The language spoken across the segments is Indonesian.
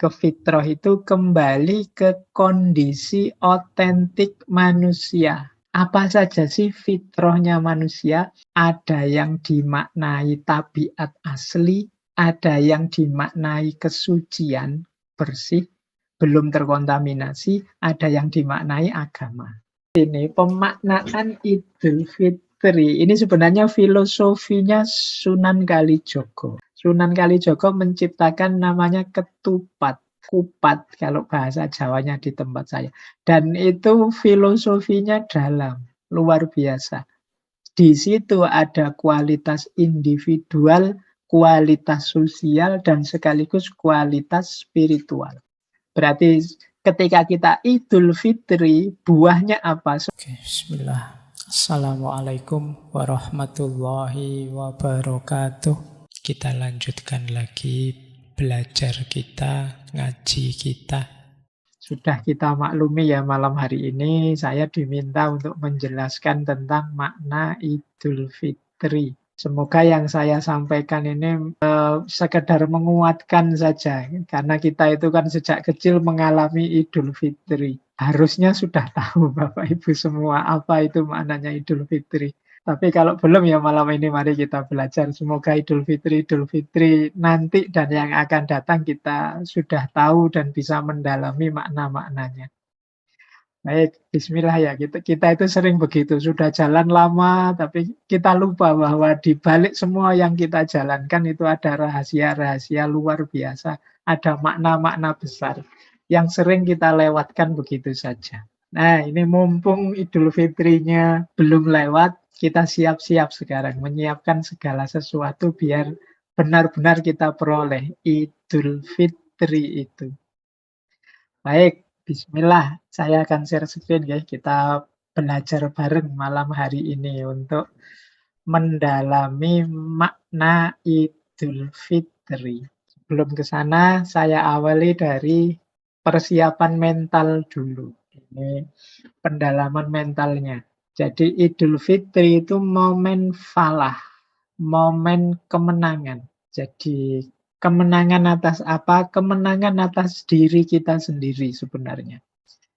ke fitrah itu kembali ke kondisi otentik manusia. Apa saja sih fitrahnya manusia? Ada yang dimaknai tabiat asli, ada yang dimaknai kesucian, bersih, belum terkontaminasi, ada yang dimaknai agama. Ini pemaknaan Idul Fitri. Ini sebenarnya filosofinya Sunan Kalijogo. Sunan Kalijogo menciptakan namanya ketupat, kupat kalau bahasa Jawanya di tempat saya. Dan itu filosofinya dalam, luar biasa. Di situ ada kualitas individual, kualitas sosial, dan sekaligus kualitas spiritual. Berarti ketika kita Idul Fitri, buahnya apa? Oke, bismillah. Assalamualaikum warahmatullahi wabarakatuh. Kita lanjutkan lagi belajar kita, ngaji kita. Sudah kita maklumi ya malam hari ini saya diminta untuk menjelaskan tentang makna Idul Fitri. Semoga yang saya sampaikan ini sekedar menguatkan saja. Karena kita itu kan sejak kecil mengalami Idul Fitri. Harusnya sudah tahu Bapak Ibu semua apa itu maknanya Idul Fitri. Tapi kalau belum ya malam ini mari kita belajar. Semoga Idul Fitri nanti dan yang akan datang kita sudah tahu dan bisa mendalami makna-maknanya. Baik, bismillah ya. Kita itu sering begitu. Sudah jalan lama, tapi kita lupa bahwa di balik semua yang kita jalankan itu ada rahasia-rahasia luar biasa. Ada makna-makna besar yang sering kita lewatkan begitu saja. Nah, ini mumpung Idul Fitrinya belum lewat, kita siap-siap sekarang menyiapkan segala sesuatu biar benar-benar kita peroleh Idul Fitri itu. Baik, bismillah. Saya akan share screen ya. Kita belajar bareng malam hari ini untuk mendalami makna Idul Fitri. Sebelum ke sana, saya awali dari persiapan mental dulu. Ini pendalaman mentalnya. Jadi Idul Fitri itu momen falah, momen kemenangan. Jadi kemenangan atas apa? Kemenangan atas diri kita sendiri sebenarnya.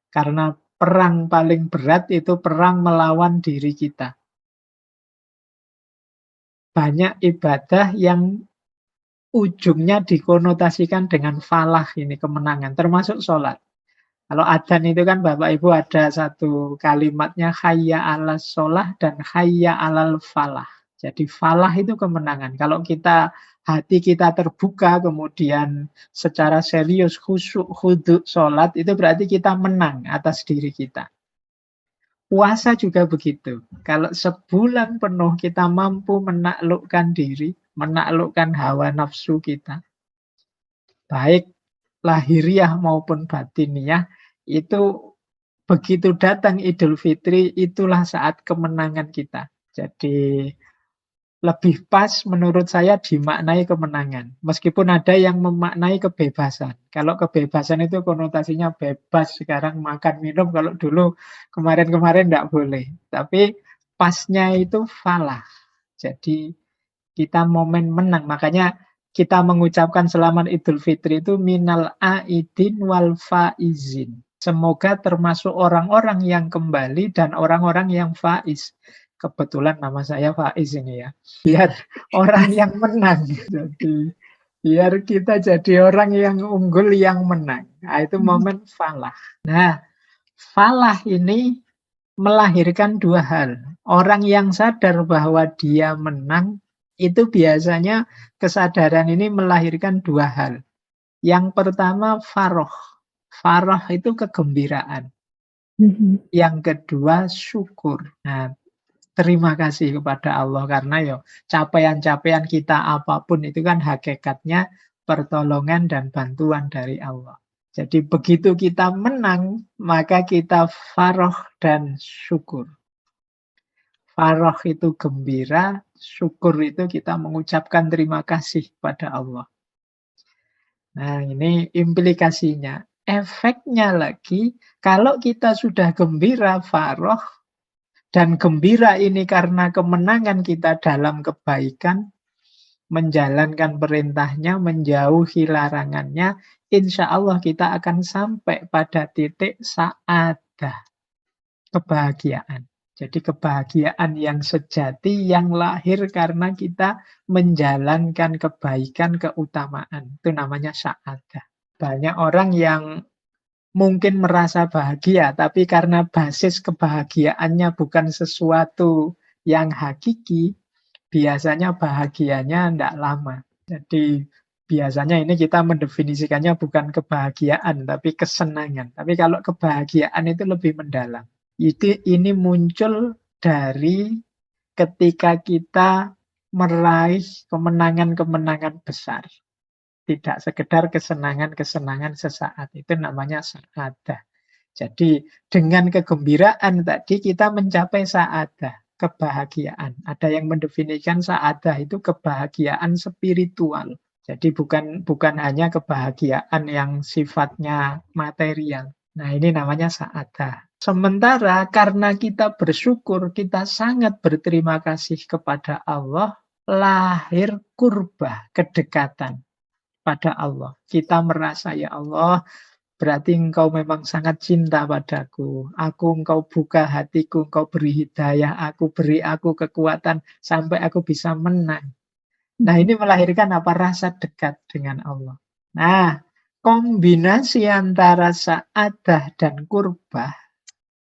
Karena perang paling berat itu perang melawan diri kita. Banyak ibadah yang ujungnya dikonotasikan dengan falah ini, kemenangan, termasuk sholat. Kalau adzan itu kan Bapak Ibu ada satu kalimatnya hayya 'alas sholah dan hayya 'alal falah. Jadi falah itu kemenangan. Kalau hati kita terbuka kemudian secara serius khusyuk khudu sholat itu berarti kita menang atas diri kita. Puasa juga begitu. Kalau sebulan penuh kita mampu menaklukkan diri, menaklukkan hawa nafsu kita, baik lahiriah maupun batiniah, itu begitu datang Idul Fitri, itulah saat kemenangan kita. Jadi lebih pas menurut saya dimaknai kemenangan. Meskipun ada yang memaknai kebebasan. Kalau kebebasan itu konotasinya bebas sekarang makan minum, kalau dulu kemarin-kemarin tidak boleh. Tapi pasnya itu falah. Jadi kita momen menang. Makanya kita mengucapkan selamat Idul Fitri itu minal aidin wal faizin. Semoga termasuk orang-orang yang kembali dan orang-orang yang faiz. Kebetulan nama saya Faiz ini ya. Biar orang yang menang. Jadi biar kita jadi orang yang unggul yang menang. Nah, itu momen falah. Nah, falah ini melahirkan dua hal. Orang yang sadar bahwa dia menang, itu biasanya kesadaran ini melahirkan dua hal. Yang pertama faroh. Faroh itu kegembiraan. Yang kedua syukur. Nah, terima kasih kepada Allah karena capaian-capaian kita apapun itu kan hakikatnya pertolongan dan bantuan dari Allah. Jadi begitu kita menang, maka kita faroh dan syukur. Faroh itu gembira, syukur itu kita mengucapkan terima kasih pada Allah. Nah, ini implikasinya. Efeknya lagi, kalau kita sudah gembira, faroh, dan gembira ini karena kemenangan kita dalam kebaikan, menjalankan perintahnya, menjauhi larangannya, insya Allah kita akan sampai pada titik sa'adah, kebahagiaan. Jadi kebahagiaan yang sejati yang lahir karena kita menjalankan kebaikan, keutamaan. Itu namanya sa'adah. Banyak orang yang mungkin merasa bahagia, tapi karena basis kebahagiaannya bukan sesuatu yang hakiki, biasanya bahagianya tidak lama. Jadi biasanya ini kita mendefinisikannya bukan kebahagiaan, tapi kesenangan. Tapi kalau kebahagiaan itu lebih mendalam. Ini muncul dari ketika kita meraih kemenangan-kemenangan besar. Tidak sekedar kesenangan-kesenangan sesaat. Itu namanya sa'adah. Jadi dengan kegembiraan tadi kita mencapai sa'adah, kebahagiaan. Ada yang mendefinisikan sa'adah itu kebahagiaan spiritual. Jadi bukan hanya kebahagiaan yang sifatnya material. Nah, ini namanya sa'adah. Sementara karena kita bersyukur, kita sangat berterima kasih kepada Allah, lahir kurbah, kedekatan pada Allah. Kita merasa, ya Allah, berarti engkau memang sangat cinta padaku. Engkau buka hatiku, engkau beri hidayah, beri aku kekuatan sampai aku bisa menang. Nah, ini melahirkan apa? Rasa dekat dengan Allah. Nah, kombinasi antara sa'adah dan kurbah,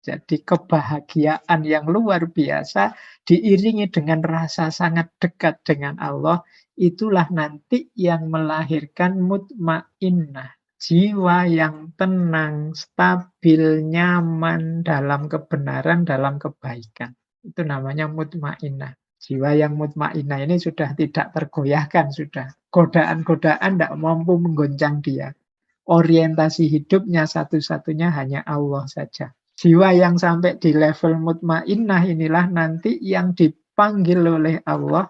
jadi kebahagiaan yang luar biasa diiringi dengan rasa sangat dekat dengan Allah, itulah nanti yang melahirkan mutmainnah. Jiwa yang tenang, stabil, nyaman dalam kebenaran, dalam kebaikan. Itu namanya mutmainnah. Jiwa yang mutmainnah ini sudah tidak tergoyahkan, sudah. Godaan-godaan tidak mampu menggoncang dia. Orientasi hidupnya satu-satunya hanya Allah saja. Jiwa yang sampai di level mutmainnah inilah nanti yang dipanggil oleh Allah,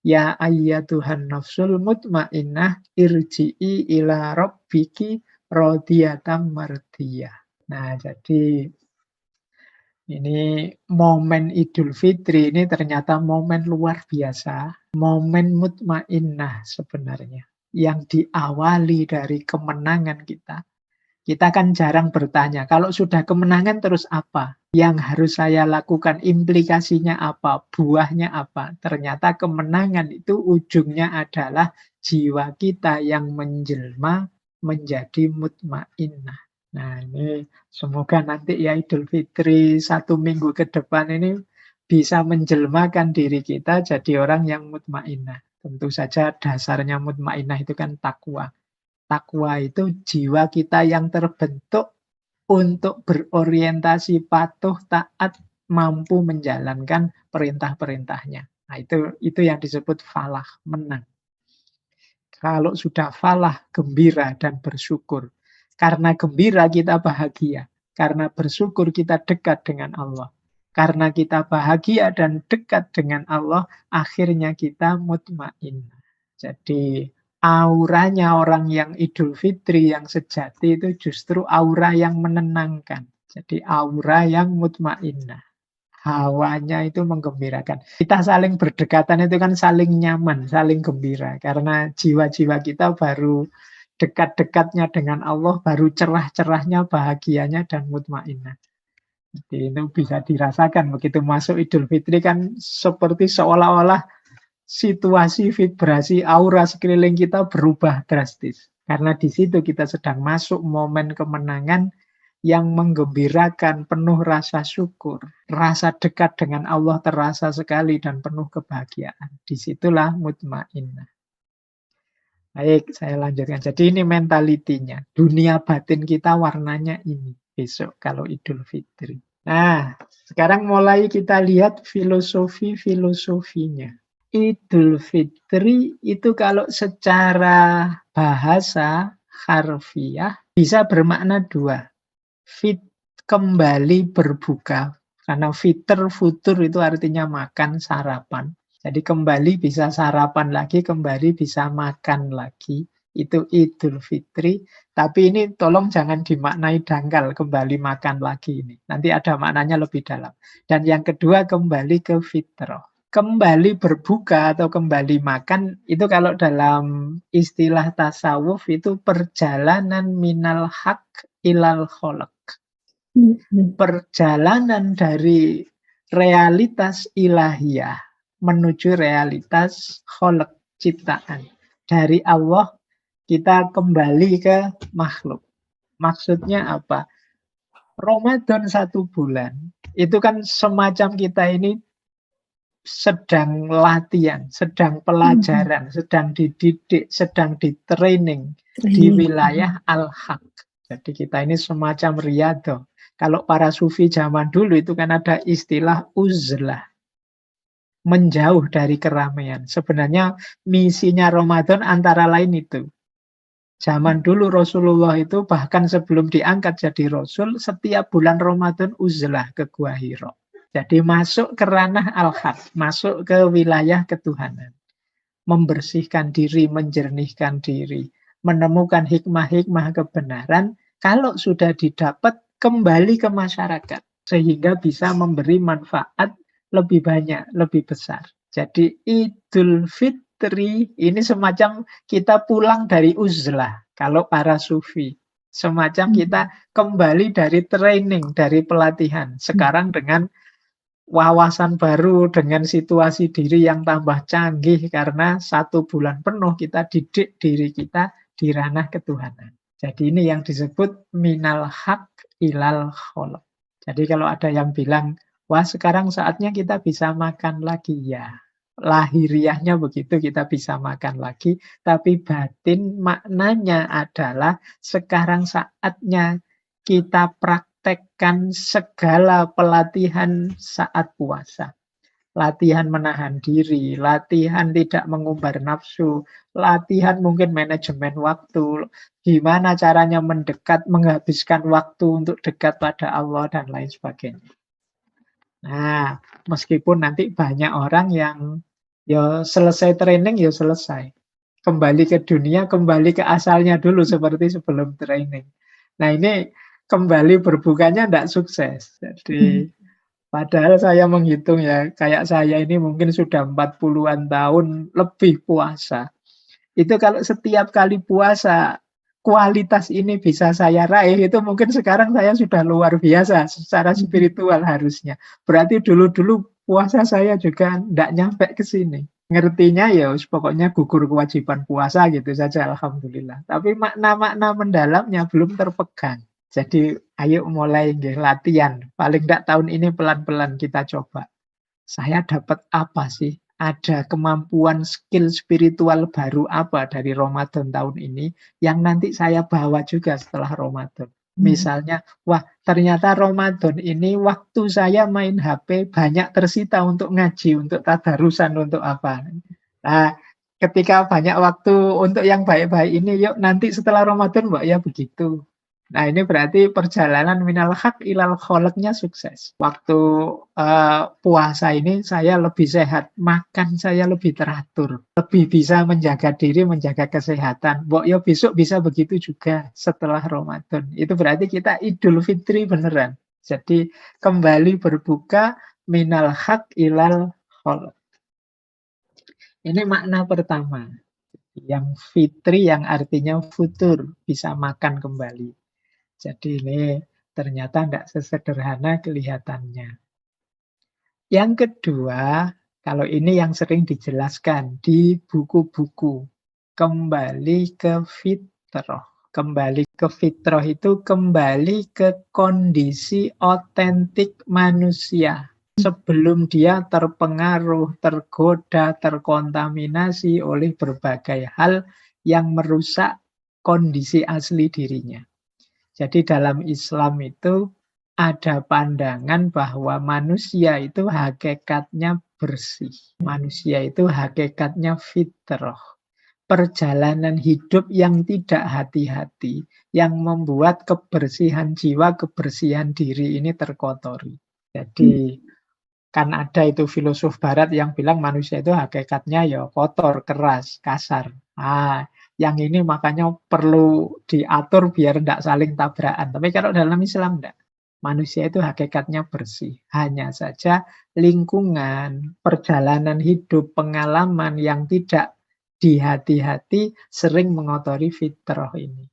ya ayyatuhan nafsul mutmainnah irji'i ila rabbiki radiyatan mardiyah. Nah, jadi ini momen Idul Fitri ini ternyata momen luar biasa, momen mutmainnah sebenarnya, yang diawali dari kemenangan kita. Kita kan jarang bertanya, kalau sudah kemenangan terus apa? Yang harus saya lakukan, implikasinya apa? Buahnya apa? Ternyata kemenangan itu ujungnya adalah jiwa kita yang menjelma menjadi mutmainnah. Nah, ini semoga nanti ya Idul Fitri 1 minggu ke depan ini bisa menjelmakan diri kita jadi orang yang mutmainnah. Tentu saja dasarnya mutmainnah itu kan takwa. Takwa itu jiwa kita yang terbentuk untuk berorientasi patuh, taat, mampu menjalankan perintah-perintahnya. Nah, itu yang disebut falah, menang. Kalau sudah falah, gembira dan bersyukur. Karena gembira kita bahagia. Karena bersyukur kita dekat dengan Allah. Karena kita bahagia dan dekat dengan Allah, akhirnya kita mutmainnah. Jadi auranya orang yang Idul Fitri yang sejati itu justru aura yang menenangkan. Jadi aura yang mutmainnah. Hawanya itu menggembirakan. Kita saling berdekatan itu kan saling nyaman, saling gembira. Karena jiwa-jiwa kita baru dekat-dekatnya dengan Allah, baru cerah-cerahnya, bahagianya, dan mutmainnah. Jadi itu bisa dirasakan begitu masuk Idul Fitri kan seperti seolah-olah situasi vibrasi aura sekeliling kita berubah drastis. Karena di situ kita sedang masuk momen kemenangan yang menggembirakan, penuh rasa syukur. Rasa dekat dengan Allah terasa sekali dan penuh kebahagiaan. Disitulah mutmainnah. Baik, saya lanjutkan. Jadi ini mentalitinya. Dunia batin kita warnanya ini besok kalau Idul Fitri. Nah, sekarang mulai kita lihat filosofinya. Idul Fitri itu kalau secara bahasa harfiah bisa bermakna dua. Kembali berbuka. Karena futur itu artinya makan, sarapan. Jadi kembali bisa sarapan lagi, kembali bisa makan lagi. Itu Idul Fitri. Tapi ini tolong jangan dimaknai dangkal, kembali makan lagi ini. Nanti ada maknanya lebih dalam. Dan yang kedua kembali ke fitrah. kembali berbuka atau kembali makan itu kalau dalam istilah tasawuf itu perjalanan minal haq ilal kholaq. Perjalanan dari realitas ilahiyah menuju realitas kholaq, ciptaan. Dari Allah kita kembali ke makhluk. Maksudnya apa? Ramadan 1 bulan itu kan semacam kita ini sedang latihan, sedang pelajaran, sedang dididik, sedang di-training di wilayah al-haq. Jadi kita ini semacam riyadhah. Kalau para sufi zaman dulu itu kan ada istilah uzlah, menjauh dari keramaian. Sebenarnya misinya Ramadan antara lain itu. Zaman dulu Rasulullah itu bahkan sebelum diangkat jadi Rasul, setiap bulan Ramadan uzlah ke Gua Hira. Jadi masuk ke ranah al-haq, masuk ke wilayah ketuhanan. Membersihkan diri, menjernihkan diri, menemukan hikmah-hikmah kebenaran. Kalau sudah didapat, kembali ke masyarakat. Sehingga bisa memberi manfaat lebih banyak, lebih besar. Jadi Idul Fitri ini semacam kita pulang dari uzlah. Kalau para sufi. Semacam kita kembali dari training, dari pelatihan. Sekarang dengan wawasan baru, dengan situasi diri yang tambah canggih karena 1 bulan penuh kita didik diri kita di ranah ketuhanan. Jadi ini yang disebut minal haq ilal kholaq. Jadi kalau ada yang bilang, wah sekarang saatnya kita bisa makan lagi, ya lahiriahnya begitu, kita bisa makan lagi, tapi batin maknanya adalah sekarang saatnya kita praktekkan segala pelatihan saat puasa. Latihan menahan diri, latihan tidak mengumbar nafsu, latihan mungkin manajemen waktu, gimana caranya mendekat, menghabiskan waktu untuk dekat pada Allah dan lain sebagainya. Nah, meskipun nanti banyak orang yang ya selesai training ya selesai. Kembali ke dunia, kembali ke asalnya dulu seperti sebelum training. Nah ini kembali berbukanya tidak sukses. Jadi padahal saya menghitung ya, kayak saya ini mungkin sudah 40-an tahun lebih puasa. Itu kalau setiap kali puasa kualitas ini bisa saya raih, itu mungkin sekarang saya sudah luar biasa secara spiritual harusnya. Berarti dulu-dulu puasa saya juga tidak nyampe ke sini. Ngertinya ya pokoknya gugur kewajiban puasa gitu saja, alhamdulillah. Tapi makna-makna mendalamnya belum terpegang. Jadi ayo mulai latihan. Paling tidak tahun ini pelan-pelan kita coba. Saya dapat apa sih? Ada kemampuan skill spiritual baru apa dari Ramadan tahun ini yang nanti saya bawa juga setelah Ramadan. Misalnya, wah ternyata Ramadan ini waktu saya main HP banyak tersita untuk ngaji, untuk tadarusan, untuk apa. Nah, ketika banyak waktu untuk yang baik-baik ini, yuk nanti setelah Ramadan Mbak ya begitu. Nah ini berarti perjalanan minal haq ilal kholaqnya sukses. Waktu puasa ini saya lebih sehat, makan saya lebih teratur, lebih bisa menjaga diri, menjaga kesehatan. Mbok ya besok bisa begitu juga setelah Ramadan. Itu berarti kita Idul Fitri beneran. Jadi kembali berbuka minal haq ilal kholaq. Ini makna pertama. Yang fitri yang artinya futur, bisa makan kembali. Jadi ini ternyata tidak sesederhana kelihatannya. Yang kedua, kalau ini yang sering dijelaskan di buku-buku, kembali ke fitrah. Kembali ke fitrah itu kembali ke kondisi otentik manusia. Sebelum dia terpengaruh, tergoda, terkontaminasi oleh berbagai hal yang merusak kondisi asli dirinya. Jadi dalam Islam itu ada pandangan bahwa manusia itu hakikatnya bersih. Manusia itu hakikatnya fitrah. Perjalanan hidup yang tidak hati-hati, yang membuat kebersihan jiwa, kebersihan diri ini terkotori. Jadi kan ada itu filosof barat yang bilang manusia itu hakikatnya ya kotor, keras, kasar. Yang ini makanya perlu diatur biar tidak saling tabrakan. Tapi kalau dalam Islam tidak. Manusia itu hakikatnya bersih. Hanya saja lingkungan, perjalanan hidup, pengalaman yang tidak dihati-hati sering mengotori fitrah ini.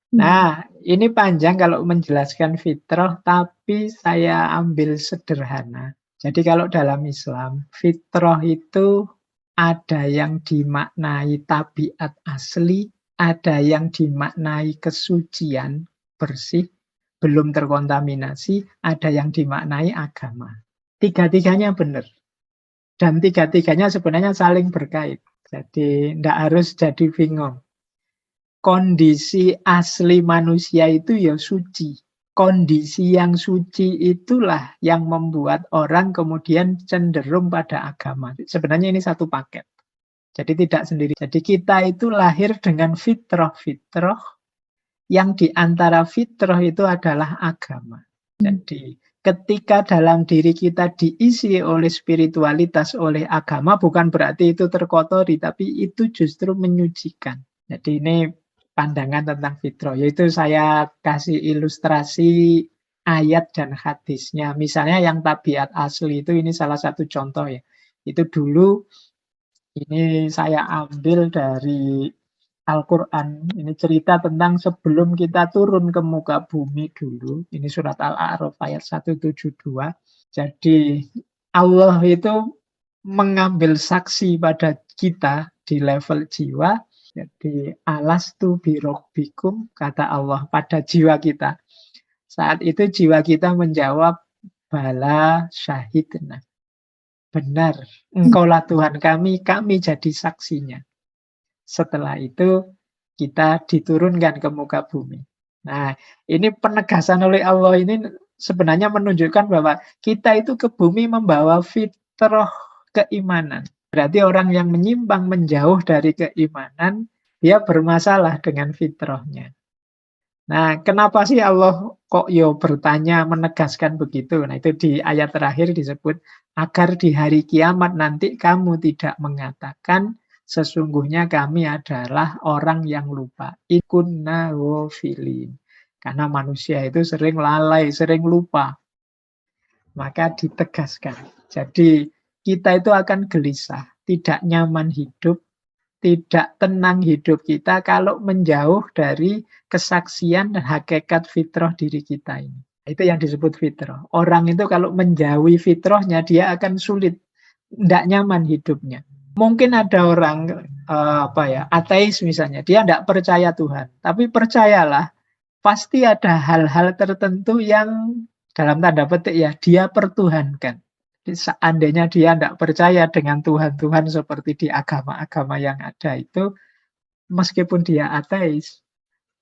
Nah, ini panjang kalau menjelaskan fitrah, tapi saya ambil sederhana. Jadi kalau dalam Islam, fitrah itu ada yang dimaknai tabiat asli, ada yang dimaknai kesucian, bersih, belum terkontaminasi, ada yang dimaknai agama. Tiga-tiganya benar. Dan tiga-tiganya sebenarnya saling berkait. Jadi tidak harus jadi bingung. Kondisi asli manusia itu ya suci. Kondisi yang suci itulah yang membuat orang kemudian cenderung pada agama. Sebenarnya ini satu paket. Jadi tidak sendiri. Jadi kita itu lahir dengan fitrah-fitrah yang di antara fitrah itu adalah agama. Jadi ketika dalam diri kita diisi oleh spiritualitas, oleh agama, bukan berarti itu terkotori, tapi itu justru menyucikan. Jadi ini pandangan tentang fitrah, yaitu saya kasih ilustrasi ayat dan hadisnya. Misalnya yang tabiat asli itu, ini salah satu contoh ya. Itu dulu ini saya ambil dari Al-Quran. Ini cerita tentang sebelum kita turun ke muka bumi dulu. Ini surat Al-A'raf ayat 172. Jadi Allah itu mengambil saksi pada kita di level jiwa. Jadi alastu birobbikum, kata Allah pada jiwa kita. Saat itu jiwa kita menjawab, bala syahidna. Benar, engkaulah Tuhan kami jadi saksinya. Setelah itu kita diturunkan ke muka bumi. Nah, ini penegasan oleh Allah ini sebenarnya menunjukkan bahwa kita itu ke bumi membawa fitrah keimanan. Berarti orang yang menyimpang menjauh dari keimanan, dia bermasalah dengan fitrahnya. Nah, kenapa sih Allah kok bertanya, menegaskan begitu? Nah, itu di ayat terakhir disebut, agar di hari kiamat nanti kamu tidak mengatakan, sesungguhnya kami adalah orang yang lupa. Ikunna wafilin. Karena manusia itu sering lalai, sering lupa. Maka ditegaskan. Jadi kita itu akan gelisah, tidak nyaman hidup, tidak tenang hidup kita kalau menjauh dari kesaksian dan hakikat fitrah diri kita ini. Itu yang disebut fitrah. Orang itu kalau menjauhi fitrahnya, dia akan sulit, tidak nyaman hidupnya. Mungkin ada orang ateis misalnya, dia tidak percaya Tuhan, tapi percayalah, pasti ada hal-hal tertentu yang dalam tanda petik ya, dia pertuhankan. Seandainya dia tidak percaya dengan Tuhan-Tuhan seperti di agama-agama yang ada itu, meskipun dia ateis,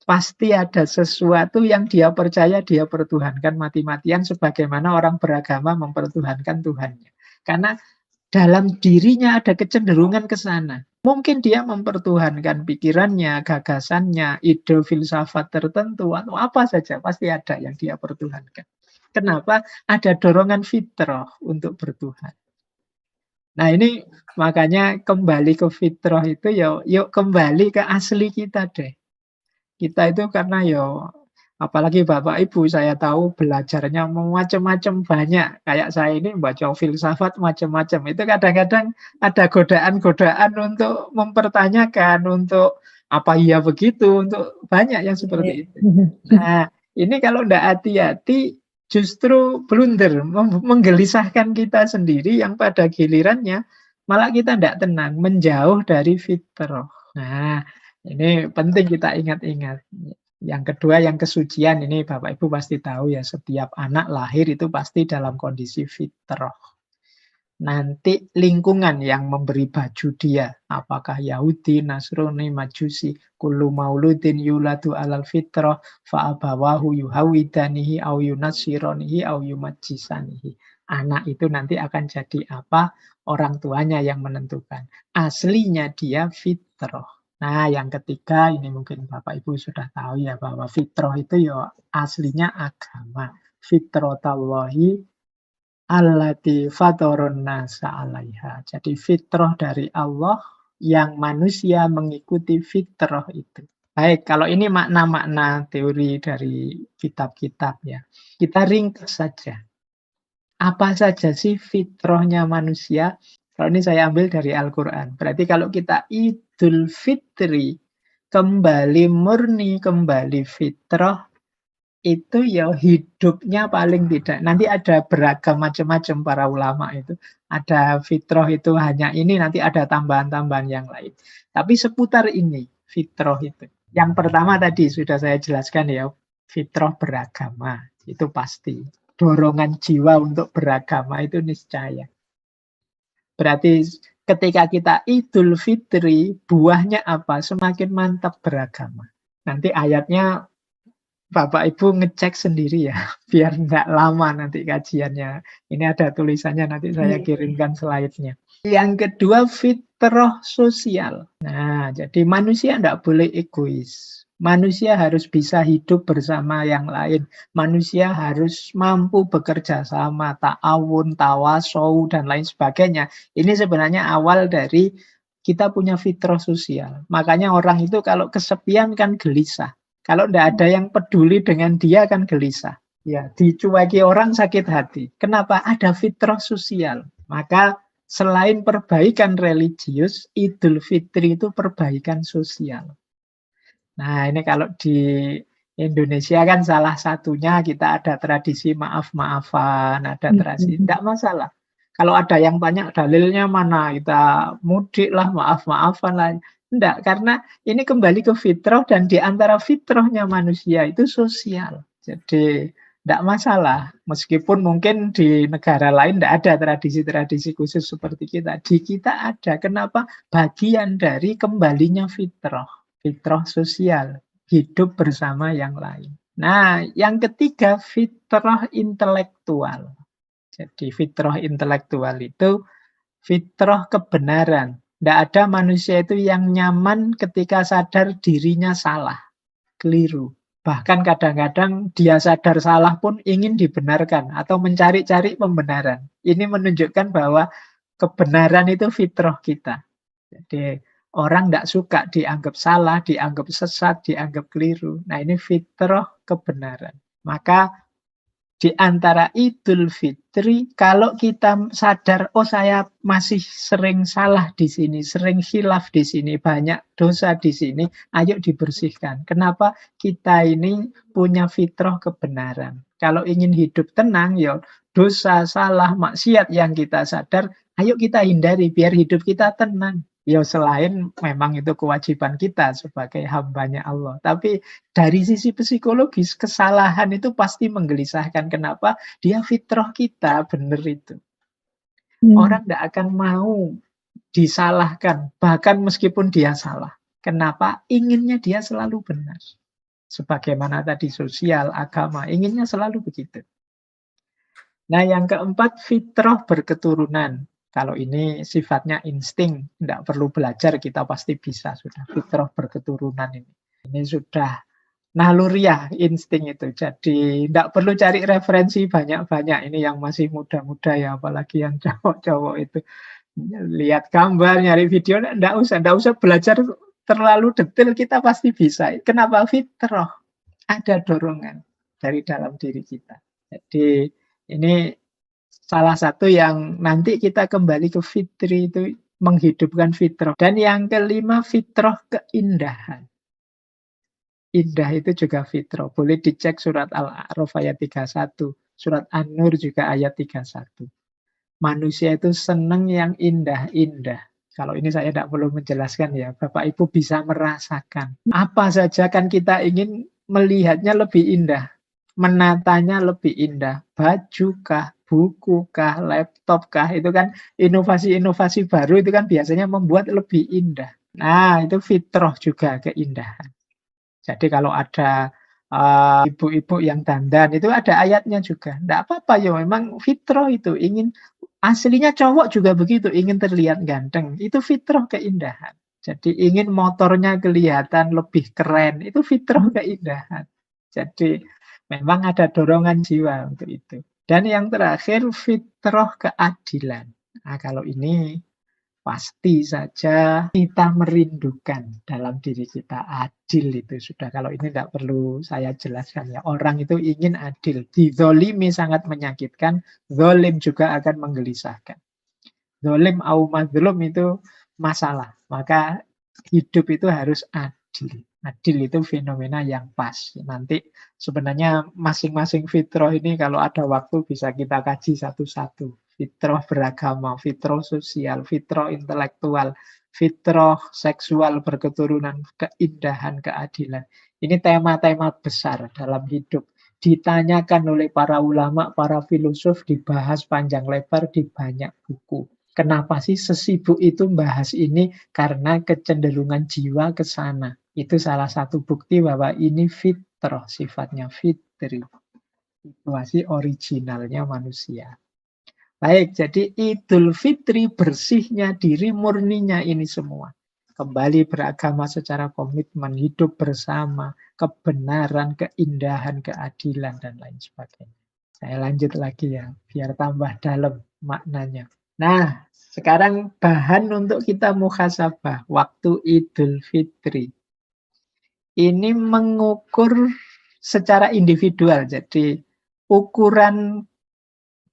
pasti ada sesuatu yang dia percaya, dia pertuhankan mati-matian sebagaimana orang beragama mempertuhankan Tuhannya. Karena dalam dirinya ada kecenderungan ke sana. Mungkin dia mempertuhankan pikirannya, gagasannya, ide filsafat tertentu, atau apa saja, pasti ada yang dia pertuhankan. Kenapa? Ada dorongan fitrah untuk bertuhan. Nah ini makanya kembali ke fitrah itu yuk kembali ke asli kita deh. Kita itu karena apalagi Bapak Ibu saya tahu belajarnya macam-macam banyak. Kayak saya ini baca filsafat macam-macam. Itu kadang-kadang ada godaan-godaan untuk mempertanyakan, untuk apa iya begitu, untuk banyak yang seperti itu. Nah ini kalau tidak hati-hati justru blunder, menggelisahkan kita sendiri yang pada gilirannya malah kita tidak tenang, menjauh dari fitrah. Nah, ini penting kita ingat-ingat. Yang kedua, yang kesucian ini Bapak Ibu pasti tahu ya, setiap anak lahir itu pasti dalam kondisi fitrah. Nanti lingkungan yang memberi baju dia, apakah Yahudi, Nasrani, Majusi, kullu mauludin yuladu alal fitrah fa'abawahu yuhawidanihi au yunassironihi au yumajjisanihi. Anak itu nanti akan jadi apa? Orang tuanya yang menentukan. Aslinya dia fitrah. Nah, yang ketiga ini mungkin Bapak Ibu sudah tahu ya bahwa fitrah itu aslinya agama. Fitratallahi allati fatorun nasa 'alaiha. Jadi fitrah dari Allah yang manusia mengikuti fitrah itu. Baik, kalau ini makna-makna teori dari kitab-kitab ya. Kita ringkas saja. Apa saja sih fitrahnya manusia? Kalau ini saya ambil dari Al-Quran. Berarti kalau kita Idul Fitri, kembali murni, kembali fitrah, itu ya hidupnya paling tidak. Nanti ada beragam macam-macam para ulama itu. Ada fitrah itu hanya ini, nanti ada tambahan-tambahan yang lain. Tapi seputar ini, fitrah itu. Yang pertama tadi sudah saya jelaskan ya, fitrah beragama. Itu pasti. Dorongan jiwa untuk beragama itu niscaya. Berarti ketika kita Idul Fitri, buahnya apa? Semakin mantap beragama. Nanti ayatnya Bapak Ibu ngecek sendiri ya, biar nggak lama nanti kajiannya. Ini ada tulisannya, nanti saya kirimkan slide-nya. Yang kedua, fitrah sosial. Nah, jadi manusia nggak boleh egois. Manusia harus bisa hidup bersama yang lain. Manusia harus mampu bekerja sama, ta'awun, tawasau, dan lain sebagainya. Ini sebenarnya awal dari kita punya fitrah sosial. Makanya orang itu kalau kesepian kan gelisah. Kalau tidak ada yang peduli dengan dia kan gelisah. Ya, dicueki orang sakit hati. Kenapa? Ada fitrah sosial. Maka selain perbaikan religius, Idul Fitri itu perbaikan sosial. Nah, ini kalau di Indonesia kan salah satunya kita ada tradisi maaf-maafan, ada tradisi, tidak masalah. Kalau ada yang banyak dalilnya mana, kita mudik lah, maaf-maafan lah. Tidak, karena ini kembali ke fitrah dan di antara fitrahnya manusia itu sosial. Jadi tidak masalah, meskipun mungkin di negara lain tidak ada tradisi-tradisi khusus seperti kita. Di kita ada, kenapa? Bagian dari kembalinya fitrah. Fitrah sosial, hidup bersama yang lain. Nah, yang ketiga, fitrah intelektual. Jadi fitrah intelektual itu fitrah kebenaran. Tidak ada manusia itu yang nyaman ketika sadar dirinya salah, keliru. Bahkan kadang-kadang dia sadar salah pun ingin dibenarkan atau mencari-cari pembenaran. Ini menunjukkan bahwa kebenaran itu fitrah kita. Jadi orang tidak suka dianggap salah, dianggap sesat, dianggap keliru. Nah, ini fitrah kebenaran. Maka di antara Idul Fitri, kalau kita sadar, oh saya masih sering salah di sini, sering khilaf di sini, banyak dosa di sini, ayo dibersihkan. Kenapa? Kita ini punya fitrah kebenaran. Kalau ingin hidup tenang, ya dosa, salah, maksiat yang kita sadar, ayo kita hindari biar hidup kita tenang. Ya selain memang itu kewajiban kita sebagai hambanya Allah. Tapi dari sisi psikologis, kesalahan itu pasti menggelisahkan. Kenapa? Dia fitrah kita, benar itu. Orang tidak akan mau disalahkan, bahkan meskipun dia salah. Kenapa? Inginnya dia selalu benar. Sebagaimana tadi sosial, agama, inginnya selalu begitu. Nah, yang keempat, fitrah berketurunan. Kalau ini sifatnya insting, tidak perlu belajar, kita pasti bisa sudah fitrah berketurunan ini. Ini sudah naluriah, insting itu. Jadi tidak perlu cari referensi banyak-banyak. Ini yang masih muda-muda ya, apalagi yang cowok-cowok itu. Lihat gambar, nyari video, tidak usah belajar terlalu detail, kita pasti bisa. Kenapa? Fitrah. Ada dorongan dari dalam diri kita. Jadi ini salah satu yang nanti kita kembali ke fitri itu menghidupkan fitrah. Dan yang kelima, fitrah keindahan. Indah itu juga fitrah. Boleh dicek surat Al-A'raf ayat 31. Surat An-Nur juga ayat 31. Manusia itu senang yang indah-indah. Kalau ini saya tidak perlu menjelaskan ya. Bapak Ibu bisa merasakan. Apa saja kan kita ingin melihatnya lebih indah. Menatanya lebih indah. Baju kah, buku kah, laptop kah. Itu kan inovasi-inovasi baru itu kan biasanya membuat lebih indah. Nah, itu fitrah juga keindahan. Jadi kalau ada ibu-ibu yang dandan, itu ada ayatnya juga. Tidak apa-apa ya, memang fitrah itu. Ingin aslinya cowok juga begitu, ingin terlihat ganteng. Itu fitrah keindahan. Jadi ingin motornya kelihatan lebih keren. Itu fitrah keindahan. Jadi memang ada dorongan jiwa untuk itu. Dan yang terakhir, fitrah keadilan. Nah, kalau ini Pasti saja kita merindukan dalam diri kita adil itu sudah. Kalau ini tidak perlu saya jelaskan ya. Orang itu ingin adil. Dizolimi sangat menyakitkan, zolim juga akan menggelisahkan. Zolim au mazlum itu masalah. Maka hidup itu harus adil. Adil itu fenomena yang pas. Nanti sebenarnya masing-masing fitrah ini kalau ada waktu bisa kita kaji satu-satu. Fitrah beragama, fitrah sosial, fitrah intelektual, fitrah seksual berketurunan, keindahan, keadilan. Ini tema-tema besar dalam hidup. Ditanyakan oleh para ulama, para filosof, dibahas panjang lebar di banyak buku. Kenapa sih sesibuk itu membahas ini? Karena kecenderungan jiwa ke sana. Itu salah satu bukti bahwa ini fitrah, sifatnya fitri. Situasi originalnya manusia. Baik, jadi Idul Fitri bersihnya diri murninya ini semua. Kembali beragama secara komitmen, hidup bersama, kebenaran, keindahan, keadilan, dan lain sebagainya. Saya lanjut lagi ya, biar tambah dalam maknanya. Nah, sekarang bahan untuk kita muhasabah waktu Idul Fitri. Ini mengukur secara individual, jadi ukuran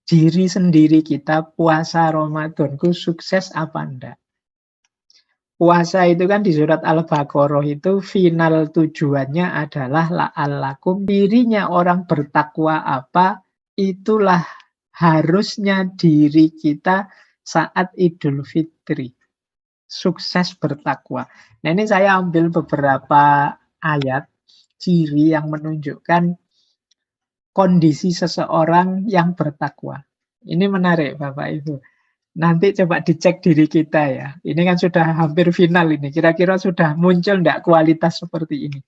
diri sendiri kita puasa Ramadanku sukses apa enggak. Puasa itu kan di surat Al-Baqarah itu final tujuannya adalah la'allakum, dirinya orang bertakwa apa, itulah harusnya diri kita saat Idul Fitri. Sukses bertakwa. Nah ini saya ambil beberapa ayat ciri yang menunjukkan kondisi seseorang yang bertakwa. Ini menarik Bapak Ibu. Nanti coba dicek diri kita ya. Ini kan sudah hampir final ini. Kira-kira sudah muncul enggak kualitas seperti ini.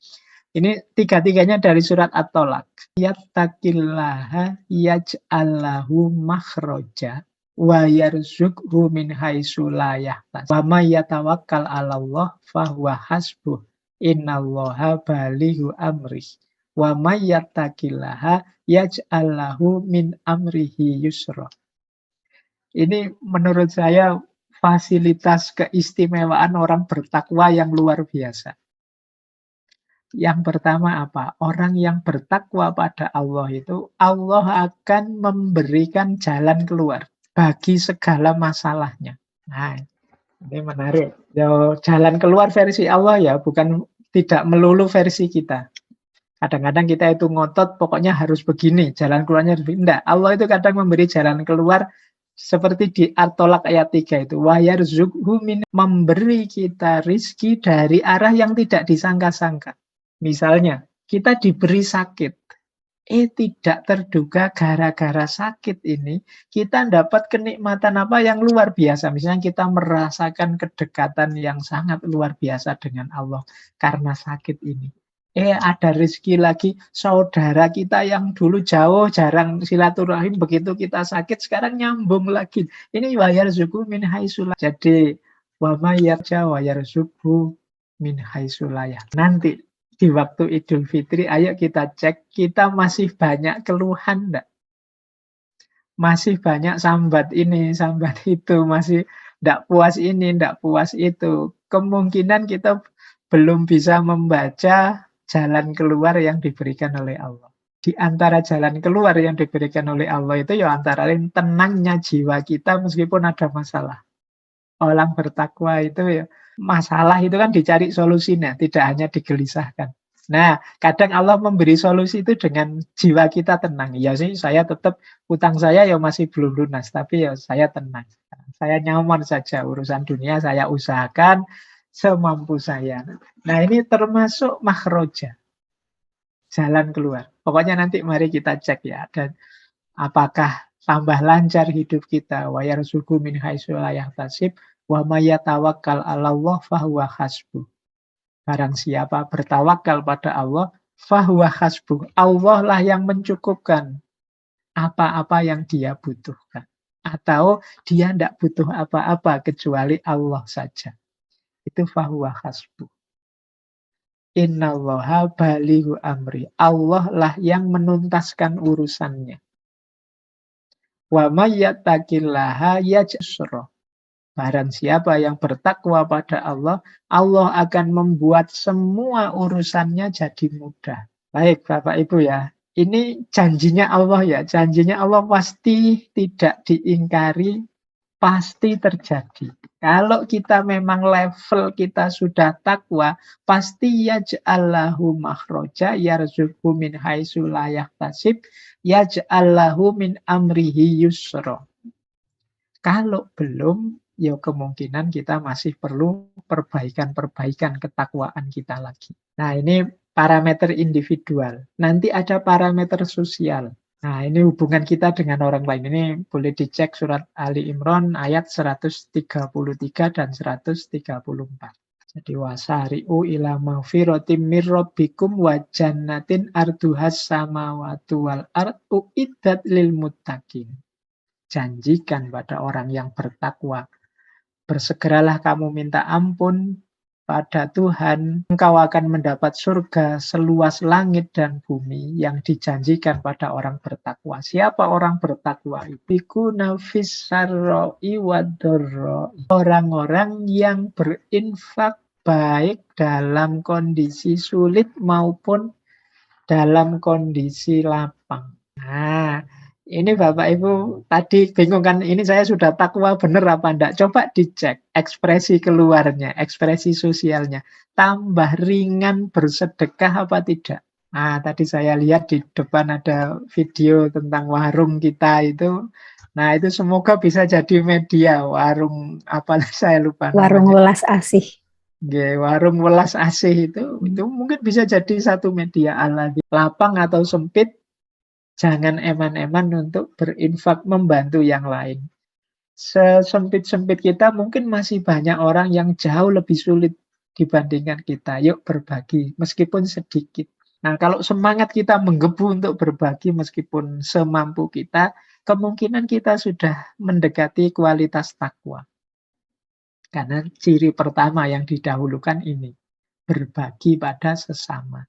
Ini tiga-tiganya dari surat At-Tolak. Yattaqillaha yaj'allahu makhroja wa yarzuqhu min haitsu la yahtasib. Wa may yatawakkal 'alallah fahuwa hasbuh. Innallaha balighu amrih. Wa may yattaqillaha yaj'allahu min amrihi yusra. Ini menurut saya fasilitas keistimewaan orang bertakwa yang luar biasa. Yang pertama apa? Orang yang bertakwa pada Allah itu, Allah akan memberikan jalan keluar bagi segala masalahnya. Nah, ini menarik. Jalan keluar versi Allah ya, bukan tidak melulu versi kita. Kadang-kadang kita itu ngotot, pokoknya harus begini, jalan keluarnya tidak. Allah itu kadang memberi jalan keluar seperti di At-Tolak ayat 3 itu. Wa yarzuqhu min, memberi kita rizki dari arah yang tidak disangka-sangka. Misalnya, kita diberi sakit. Tidak terduga gara-gara sakit ini, kita dapat kenikmatan apa yang luar biasa. Misalnya kita merasakan kedekatan yang sangat luar biasa dengan Allah karena sakit ini. Ada rezeki lagi, saudara kita yang dulu jauh, jarang silaturahim, begitu kita sakit, sekarang nyambung lagi. Ini wayar zuku min haitsu. Jadi, wa may yarja wayar zuku min haitsu. Nanti di waktu Idul Fitri, ayo kita cek, kita masih banyak keluhan enggak? Masih banyak sambat ini, sambat itu, masih enggak puas ini, enggak puas itu. Kemungkinan kita belum bisa membaca jalan keluar yang diberikan oleh Allah. Di antara jalan keluar yang diberikan oleh Allah itu ya antara lain tenangnya jiwa kita meskipun ada masalah. Orang bertakwa itu ya, masalah itu kan dicari solusinya, tidak hanya digelisahkan. Nah, kadang Allah memberi solusi itu dengan jiwa kita tenang. Ya sih, saya tetap utang saya ya masih belum lunas, tapi ya saya tenang. Saya nyaman saja, urusan dunia saya usahakan semampu saya. Nah ini termasuk makhroja, jalan keluar. Pokoknya nanti mari kita cek ya. Dan apakah tambah lancar hidup kita. Wa yarzuqhu min haitsu la yahtasib wa may yatawakkal 'alallah fahuwa hasbuh. Barang siapa bertawakal pada Allah, fahuwa hasbuh. Allah lah yang mencukupkan apa-apa yang dia butuhkan. Atau dia tidak butuh apa-apa kecuali Allah saja. Itu fahuwa hasbuh. Innallaha balighu amri. Allah lah yang menuntaskan urusannya. Wa may yattaqillaha yaj'al. Barang siapa yang bertakwa pada Allah, Allah akan membuat semua urusannya jadi mudah. Baik, Bapak Ibu ya. Ini janjinya Allah ya. Janjinya Allah pasti tidak diingkari, pasti terjadi. Kalau kita memang level kita sudah takwa, pasti yaj'allahu makhroja yarzuqhu min haitsu la yahtasib yaj'allahu min amrihi yusra. Kalau belum, ya kemungkinan kita masih perlu perbaikan-perbaikan ketakwaan kita lagi. Nah, ini parameter individual. Nanti ada parameter sosial. Nah, ini hubungan kita dengan orang lain. Ini boleh dicek surat Ali Imran ayat 133 dan 134. Jadi wasari'u ila maghfiratim mir rabbikum wa jannatin arduhas samawati wal ardu iddat lil muttaqin. Janjikan pada orang yang bertakwa, bersegeralah kamu minta ampun pada Tuhan, engkau akan mendapat surga seluas langit dan bumi yang dijanjikan pada orang bertakwa. Siapa orang bertakwa? Bikuna fissarra'i wadharra'i. Orang-orang yang berinfak baik dalam kondisi sulit maupun dalam kondisi lapang. Nah, ini Bapak Ibu tadi bingung kan, ini saya sudah takwa bener apa enggak? Coba dicek ekspresi keluarnya, ekspresi sosialnya. Tambah ringan bersedekah apa tidak? Nah, tadi saya lihat di depan ada video tentang warung kita itu. Nah, itu semoga bisa jadi media warung apa saya lupa Warung namanya. welas asih. Warung welas asih itu mungkin bisa jadi satu media ala lapang atau sempit. Jangan eman-eman untuk berinfak membantu yang lain. Sesempit-sempit kita mungkin masih banyak orang yang jauh lebih sulit dibandingkan kita. Yuk berbagi, meskipun sedikit. Nah, kalau semangat kita menggebu untuk berbagi meskipun semampu kita, kemungkinan kita sudah mendekati kualitas takwa. Karena ciri pertama yang didahulukan ini, berbagi pada sesama.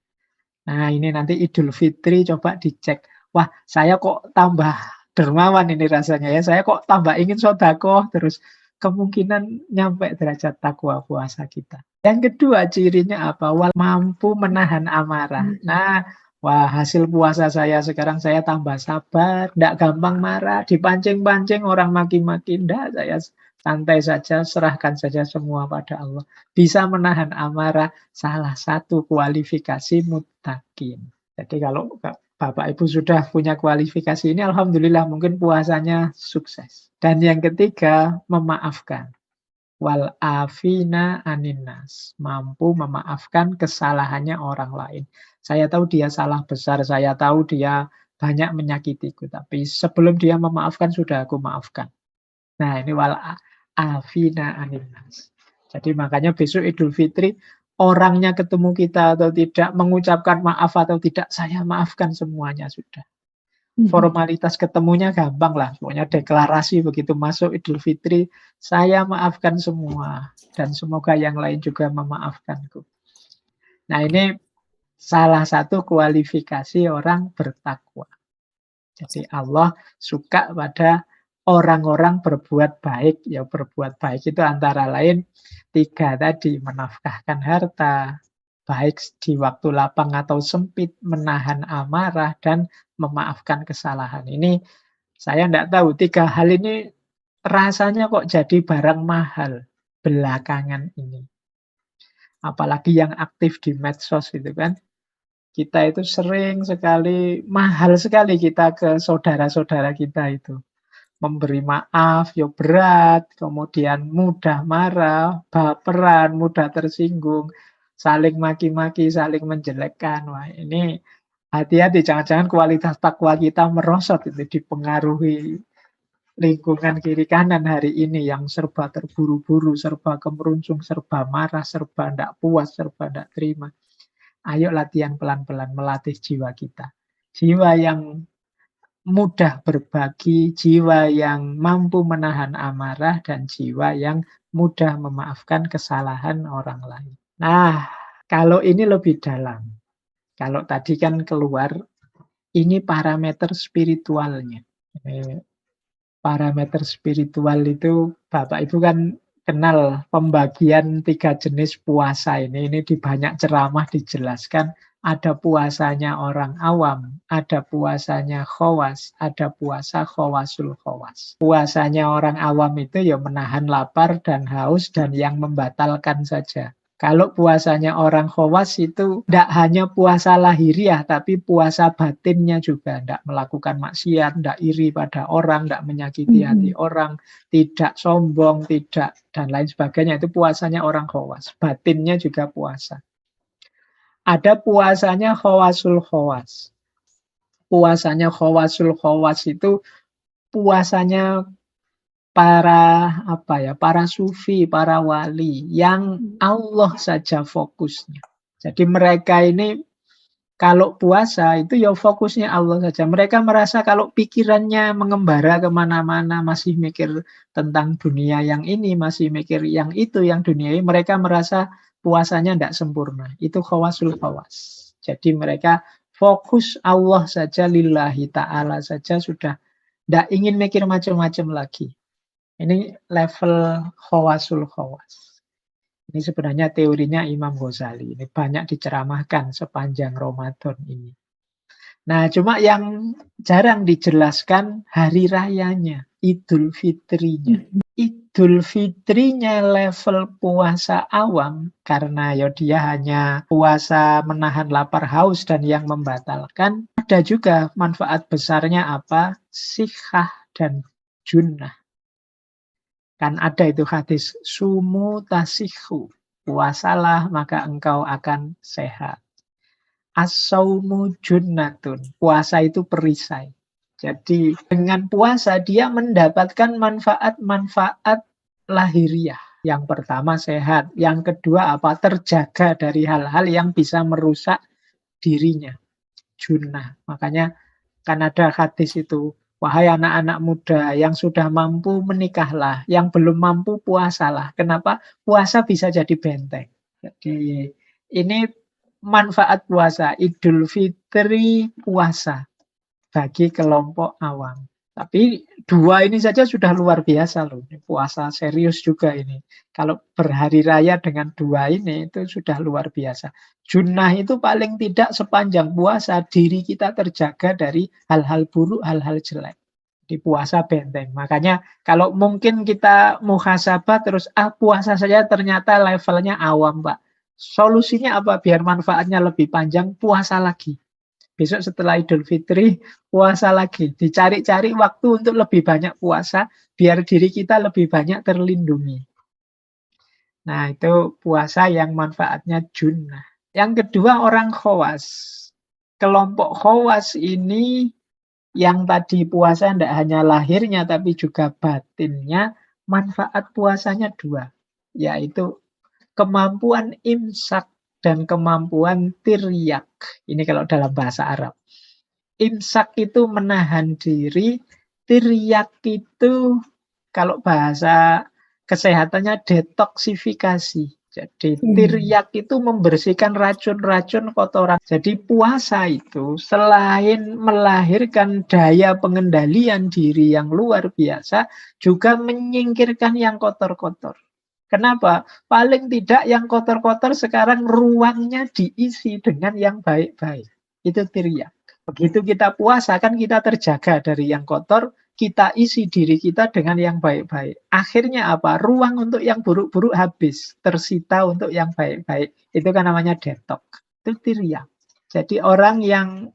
Nah, ini nanti Idul Fitri coba dicek. Wah, saya kok tambah dermawan ini rasanya ya. Saya kok tambah ingin sedekah terus. Kemungkinan nyampe derajat takwa puasa kita. Yang kedua cirinya apa? Mampu menahan amarah. Nah, wah hasil puasa saya sekarang saya tambah sabar. Tidak gampang marah. Dipancing-pancing orang maki-maki. Tidak, saya santai saja. Serahkan saja semua pada Allah. Bisa menahan amarah. Salah satu kualifikasi muttaqin. Jadi kalau Bapak Ibu sudah punya kualifikasi ini, alhamdulillah mungkin puasanya sukses. Dan yang ketiga, memaafkan. Wal afina aninnas. Mampu memaafkan kesalahannya orang lain. Saya tahu dia salah besar, saya tahu dia banyak menyakitiku. Tapi sebelum dia memaafkan, sudah aku maafkan. Nah, ini wal afina aninnas. Jadi makanya besok Idul Fitri, orangnya ketemu kita atau tidak, mengucapkan maaf atau tidak, saya maafkan semuanya sudah. Formalitas ketemunya gampang lah, pokoknya deklarasi begitu masuk Idul Fitri, saya maafkan semua dan semoga yang lain juga memaafkanku. Nah, ini salah satu kualifikasi orang bertakwa. Jadi Allah suka pada orang-orang berbuat baik. Ya, berbuat baik itu antara lain 3 tadi, menafkahkan harta, baik di waktu lapang atau sempit, menahan amarah, dan memaafkan kesalahan. Ini saya tidak tahu, 3 hal ini rasanya kok jadi barang mahal belakangan ini. Apalagi yang aktif di medsos itu kan. Kita itu sering sekali, mahal sekali kita ke saudara-saudara kita itu. Memberi maaf, ya berat, kemudian mudah marah, baperan, mudah tersinggung, saling maki-maki, saling menjelekkan. Wah, ini hati-hati, jangan-jangan kualitas takwa kita merosot itu dipengaruhi lingkungan kiri kanan hari ini yang serba terburu-buru, serba kemeruncung, serba marah, serba tidak puas, serba tidak terima. Ayo latihan pelan-pelan melatih jiwa kita. Jiwa yang mudah berbagi, jiwa yang mampu menahan amarah, dan jiwa yang mudah memaafkan kesalahan orang lain. Nah, kalau ini lebih dalam. Kalau tadi kan keluar, ini parameter spiritualnya. parameter spiritual itu Bapak Ibu kan kenal pembagian 3 jenis puasa ini. Ini di banyak ceramah dijelaskan ada puasanya orang awam, ada puasanya khawas, ada puasa khawasul khawas. Puasanya orang awam itu ya menahan lapar dan haus dan yang membatalkan saja. Kalau puasanya orang khawas itu tidak hanya puasa lahiriah, tapi puasa batinnya juga. Tidak melakukan maksiat, tidak iri pada orang, tidak menyakiti hati orang, tidak sombong, tidak, dan lain sebagainya. Itu puasanya orang khawas. Batinnya juga puasa. Ada puasanya khawasul khawas. Puasanya khawasul khawas itu puasanya para sufi, para wali yang Allah saja fokusnya. Jadi mereka ini kalau puasa itu ya fokusnya Allah saja. Mereka merasa kalau pikirannya mengembara kemana-mana, masih mikir tentang dunia yang ini, masih mikir yang itu, yang dunia ini, mereka merasa puasanya tidak sempurna. Itu khawasul khawas. Jadi mereka fokus Allah saja, lillahi ta'ala saja, sudah tidak ingin mikir macam-macam lagi. Ini level khawasul khawas. Ini sebenarnya teorinya Imam Ghazali. Ini banyak diceramahkan sepanjang Ramadan ini. Nah, cuma yang jarang dijelaskan hari rayanya, Idul Fitrinya. Idul Fitrinya level puasa awam, karena ya dia hanya puasa menahan lapar haus dan yang membatalkan. Ada juga manfaat besarnya apa? Sikhah dan junnah. Kan ada itu hadis, sumu tasihu, puasalah maka engkau akan sehat. As-saumu junnatun, puasa itu perisai. Jadi dengan puasa dia mendapatkan manfaat-manfaat lahiriah. Yang pertama sehat, yang kedua apa? Terjaga dari hal-hal yang bisa merusak dirinya. Junnah, makanya kan ada hadis itu, wahai anak-anak muda yang sudah mampu menikahlah, yang belum mampu puasalah. Kenapa? Puasa bisa jadi benteng. Jadi ini manfaat puasa, Idul Fitri puasa bagi kelompok awam. Tapi 2 ini saja sudah luar biasa loh. Ini puasa serius juga ini. Kalau berhari raya dengan 2 ini itu sudah luar biasa. Junnah itu paling tidak sepanjang puasa diri kita terjaga dari hal-hal buruk, hal-hal jelek. Di puasa benteng. Makanya kalau mungkin kita muhasabah terus puasa saja ternyata levelnya awam, Pak. Solusinya apa biar manfaatnya lebih panjang? Puasa lagi. Besok setelah Idul Fitri, puasa lagi. Dicari-cari waktu untuk lebih banyak puasa, biar diri kita lebih banyak terlindungi. Nah, itu puasa yang manfaatnya junnah. Yang kedua, orang khawas. Kelompok khawas ini yang tadi puasa tidak hanya lahirnya, tapi juga batinnya, manfaat puasanya 2. Yaitu kemampuan imsak dan kemampuan tiryak. Ini kalau dalam bahasa Arab. Imsak itu menahan diri, tiryak itu kalau bahasa kesehatannya detoksifikasi. Jadi tiryak itu membersihkan racun-racun kotoran. Jadi puasa itu selain melahirkan daya pengendalian diri yang luar biasa, juga menyingkirkan yang kotor-kotor. Kenapa? Paling tidak yang kotor-kotor sekarang ruangnya diisi dengan yang baik-baik. Itu tiryak. Begitu kita puasa kan kita terjaga dari yang kotor, kita isi diri kita dengan yang baik-baik. Akhirnya apa? Ruang untuk yang buruk-buruk habis, tersita untuk yang baik-baik. Itu kan namanya detox. Itu tiryak. Jadi orang yang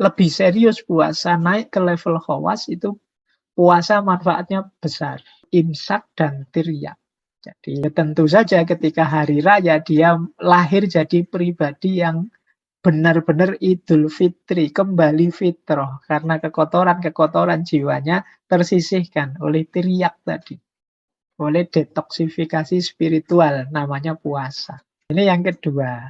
lebih serius puasa, naik ke level khawas, itu puasa manfaatnya besar. Imsak dan tiryak. Jadi tentu saja ketika hari raya dia lahir jadi pribadi yang benar-benar Idul Fitri, kembali fitrah. Karena kekotoran-kekotoran jiwanya tersisihkan oleh tiryak tadi. Oleh detoksifikasi spiritual, namanya puasa. Ini yang kedua.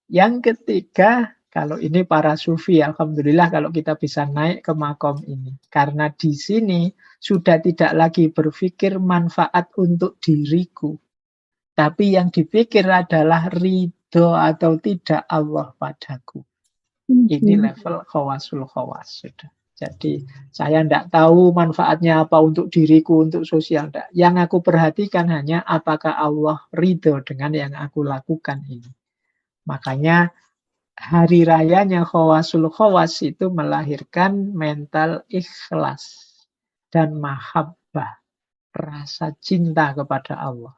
Yang ketiga, kalau ini para sufi, alhamdulillah kalau kita bisa naik ke makom ini. Karena di sini sudah tidak lagi berpikir manfaat untuk diriku. Tapi yang dipikir adalah ridho atau tidak Allah padaku. Ini level khawasul khawas sudah. Jadi saya tidak tahu manfaatnya apa untuk diriku, untuk sosial. Enggak. Yang aku perhatikan hanya apakah Allah ridho dengan yang aku lakukan ini. Makanya hari rayanya Khawasul Khawas itu melahirkan mental ikhlas dan mahabbah, rasa cinta kepada Allah.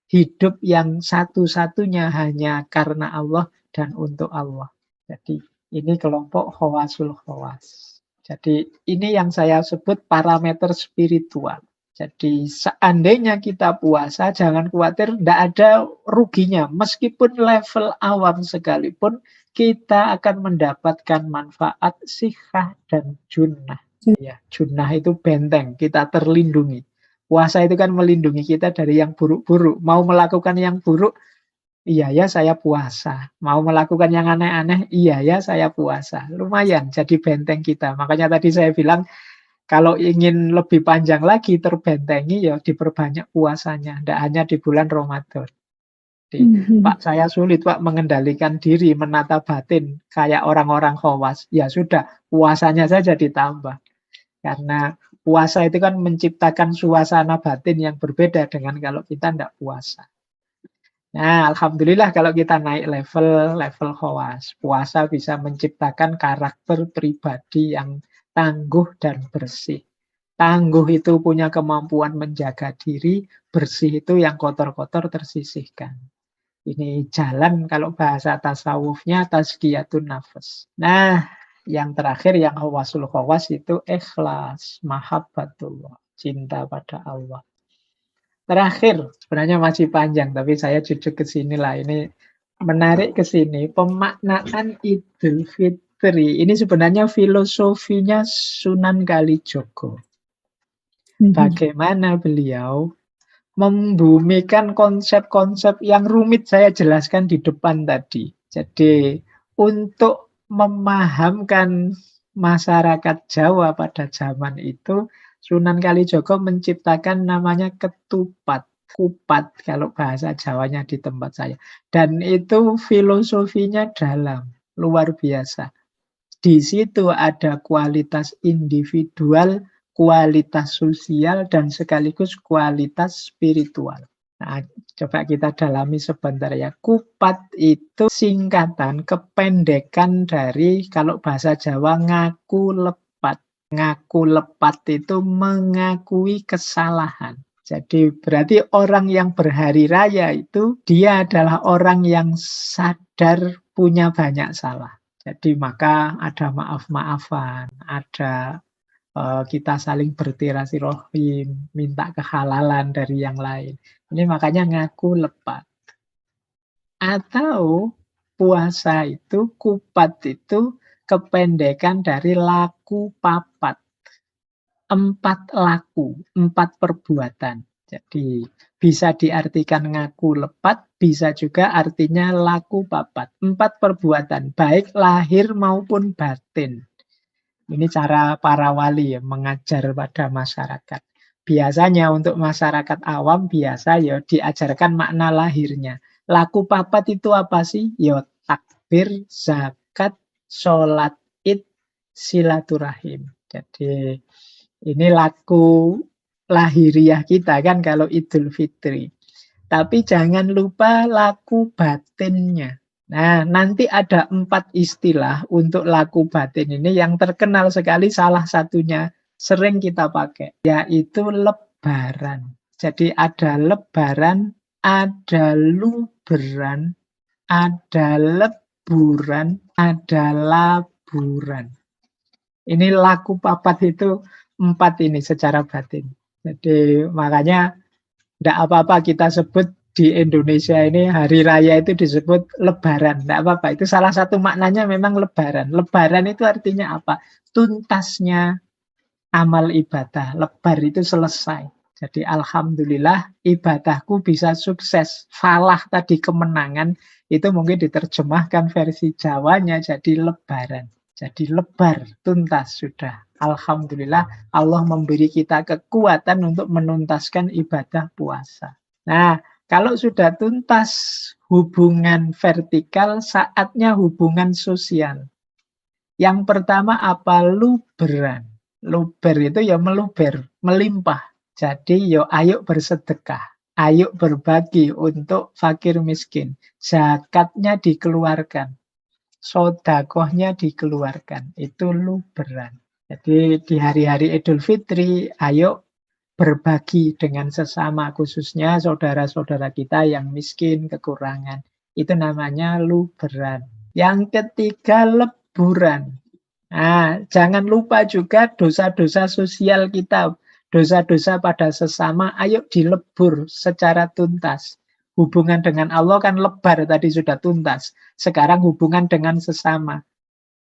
Hidup yang satu-satunya hanya karena Allah dan untuk Allah. Jadi ini kelompok Khawasul Khawas. Jadi ini yang saya sebut parameter spiritual. Jadi seandainya kita puasa, jangan khawatir, tidak ada ruginya. Meskipun level awam sekalipun, kita akan mendapatkan manfaat sikhah dan junnah. Ya, junnah itu benteng, kita terlindungi. Puasa itu kan melindungi kita dari yang buruk-buruk. Mau melakukan yang buruk, iya ya saya puasa. Mau melakukan yang aneh-aneh, iya ya saya puasa. Lumayan jadi benteng kita. Makanya tadi saya bilang, kalau ingin lebih panjang lagi terbentengi, ya diperbanyak puasanya. Tidak hanya di bulan Ramadan. Pak, saya sulit Pak mengendalikan diri, menata batin. Kayak orang-orang khawas. Ya sudah, puasanya saja ditambah. Karena puasa itu kan menciptakan suasana batin yang berbeda dengan kalau kita tidak puasa. Nah, alhamdulillah kalau kita naik level khawas. Puasa bisa menciptakan karakter pribadi yang tangguh dan bersih. Tangguh itu punya kemampuan menjaga diri, bersih itu yang kotor-kotor tersisihkan. Ini jalan kalau bahasa tasawufnya tazkiyatun nafas. Nah, yang terakhir yang hawasul khawas itu ikhlas, mahabbatullah, cinta pada Allah. Terakhir, sebenarnya masih panjang tapi saya jujuk ke sini lah. Ini menarik ke sini, pemaknaan Idul Fitri. Ini sebenarnya filosofinya Sunan Kalijogo. Bagaimana beliau membumikan konsep-konsep yang rumit saya jelaskan di depan tadi. Jadi untuk memahamkan masyarakat Jawa pada zaman itu, Sunan Kalijogo menciptakan namanya ketupat, kupat kalau bahasa Jawanya di tempat saya. Dan itu filosofinya dalam, luar biasa. Di situ ada kualitas individual, kualitas sosial, dan sekaligus kualitas spiritual. Nah, coba kita dalami sebentar ya. Kupat itu singkatan, kependekan dari kalau bahasa Jawa ngaku lepat. Ngaku lepat itu mengakui kesalahan. Jadi berarti orang yang berhari raya itu dia adalah orang yang sadar punya banyak salah. Jadi maka ada maaf-maafan, ada kita saling bertirasirohim, minta kehalalan dari yang lain. Ini makanya ngaku lepat. Atau puasa itu, kupat itu kependekan dari laku papat. 4 laku, 4 perbuatan. Jadi bisa diartikan ngaku lepat, bisa juga artinya laku papat. 4 perbuatan, baik lahir maupun batin. Ini cara para wali ya, mengajar pada masyarakat. Biasanya untuk masyarakat awam biasa ya diajarkan makna lahirnya. Laku papat itu apa sih? Ya takbir, zakat, sholat id, silaturahim. Jadi ini laku lahiriah kita kan kalau Idul Fitri. Tapi jangan lupa laku batinnya. Nah, nanti ada 4 istilah untuk laku batin ini yang terkenal sekali, salah satunya sering kita pakai, yaitu lebaran. Jadi ada lebaran, ada luberan, ada leburan, ada laburan. Ini laku papat itu 4 ini secara batin. Jadi makanya tidak apa-apa kita sebut di Indonesia ini hari raya itu disebut lebaran. Tidak apa-apa, itu salah satu maknanya memang lebaran. Lebaran itu artinya apa? Tuntasnya amal ibadah. Lebar itu selesai. Jadi alhamdulillah ibadahku bisa sukses. Falah tadi kemenangan itu mungkin diterjemahkan versi Jawanya jadi lebaran. Jadi lebar, tuntas sudah. Alhamdulillah Allah memberi kita kekuatan untuk menuntaskan ibadah puasa. Nah, kalau sudah tuntas hubungan vertikal, saatnya hubungan sosial. Yang pertama apa? Luberan. Luber itu ya meluber, melimpah. Jadi yo ayo bersedekah. Ayo berbagi untuk fakir miskin. Zakatnya dikeluarkan. Sodakohnya dikeluarkan. Itu luberan. Jadi di hari-hari Idul Fitri, ayo berbagi dengan sesama, khususnya saudara-saudara kita yang miskin, kekurangan. Itu namanya luberan. Yang ketiga, leburan. Nah, jangan lupa juga dosa-dosa sosial kita, dosa-dosa pada sesama, ayo dilebur secara tuntas. Hubungan dengan Allah kan lebar tadi sudah tuntas. Sekarang hubungan dengan sesama.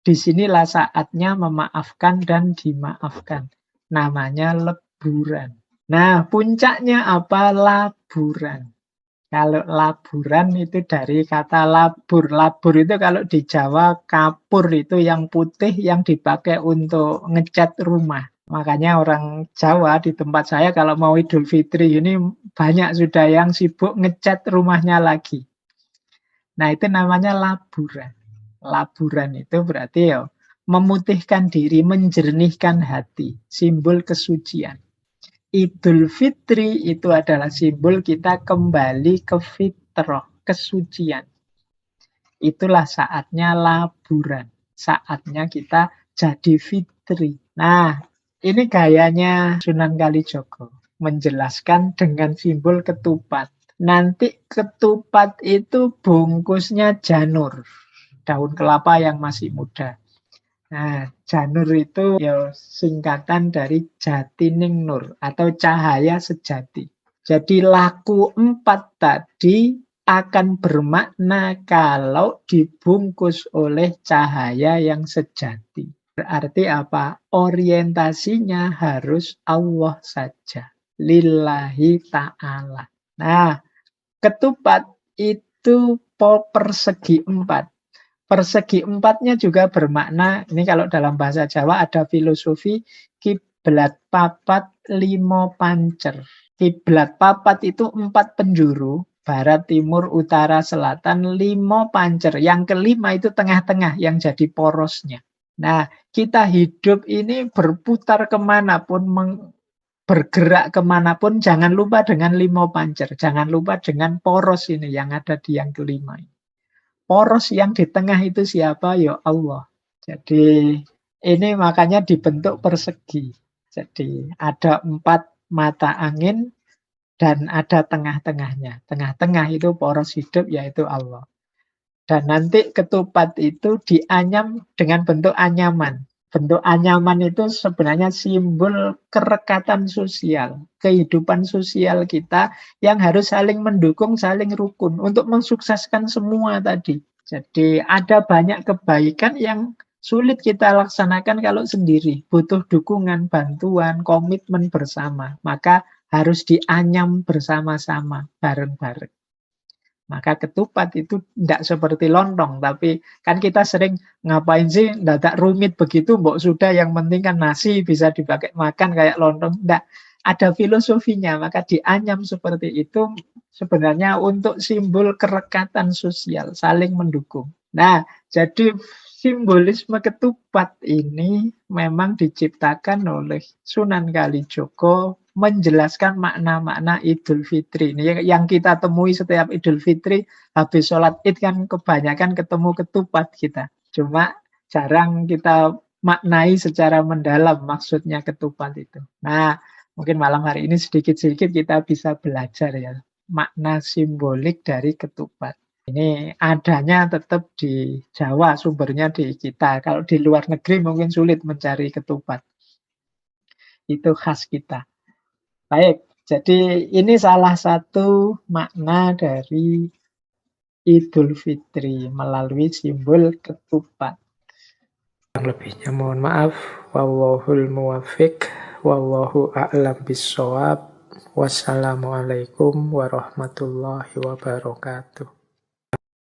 Disinilah saatnya memaafkan dan dimaafkan. Namanya leburan. Nah, puncaknya apa? Laburan. Kalau laburan itu dari kata labur. Labur itu kalau di Jawa kapur itu yang putih yang dipakai untuk ngecat rumah. Makanya orang Jawa di tempat saya kalau mau Idul Fitri ini banyak sudah yang sibuk ngecat rumahnya lagi. Nah, itu namanya laburan. Laburan itu berarti ya memutihkan diri, menjernihkan hati, simbol kesucian. Idul Fitri itu adalah simbol kita kembali ke fitrah, kesucian. Itulah saatnya laburan. Saatnya kita jadi fitri. Nah, ini gayanya Sunan Kalijogo. Menjelaskan dengan simbol ketupat. Nanti ketupat itu bungkusnya janur. Daun kelapa yang masih muda. Nah, janur itu ya singkatan dari jatining nur atau cahaya sejati. Jadi laku 4 tadi akan bermakna kalau dibungkus oleh cahaya yang sejati. Berarti apa? Orientasinya harus Allah saja. Lillahi ta'ala. Nah, ketupat itu persegi 4. Persegi 4-nya juga bermakna, ini kalau dalam bahasa Jawa ada filosofi kiblat papat limo pancer. Kiblat papat itu 4 penjuru, barat, timur, utara, selatan, 5 pancer. Yang kelima itu tengah-tengah yang jadi porosnya. Nah, kita hidup ini berputar kemanapun, bergerak kemanapun, jangan lupa dengan 5 pancer. Jangan lupa dengan poros ini yang ada di yang kelima ini. Poros yang di tengah itu siapa? Ya Allah. Jadi ini makanya dibentuk persegi. Jadi ada 4 mata angin dan ada tengah-tengahnya. Tengah-tengah itu poros hidup yaitu Allah. Dan nanti ketupat itu dianyam dengan bentuk anyaman. Bentuk anyaman itu sebenarnya simbol kerekatan sosial, kehidupan sosial kita yang harus saling mendukung, saling rukun untuk mensukseskan semua tadi. Jadi ada banyak kebaikan yang sulit kita laksanakan kalau sendiri. Butuh dukungan, bantuan, komitmen bersama. Maka harus dianyam bersama-sama, bareng-bareng. Maka ketupat itu tidak seperti lontong, tapi kan kita sering ngapain sih tidak rumit begitu, mbok sudah yang penting kan nasi bisa dipakai makan kayak lontong. Tidak, ada filosofinya, maka dianyam seperti itu sebenarnya untuk simbol kerekatan sosial, saling mendukung. Nah, jadi simbolisme ketupat ini memang diciptakan oleh Sunan Kalijogo menjelaskan makna-makna Idul Fitri. Ini yang kita temui setiap Idul Fitri, habis sholat Id kan kebanyakan ketemu ketupat kita. Cuma jarang kita maknai secara mendalam maksudnya ketupat itu. Nah, mungkin malam hari ini sedikit-sedikit kita bisa belajar ya makna simbolik dari ketupat. Ini adanya tetap di Jawa, sumbernya di kita. Kalau di luar negeri mungkin sulit mencari ketupat. Itu khas kita. Baik, jadi ini salah satu makna dari Idul Fitri melalui simbol ketupat. Yang lebihnya mohon maaf. Wallahul muwaffiq. Wallahu a'lam bishawab. Wassalamualaikum warahmatullahi wabarakatuh.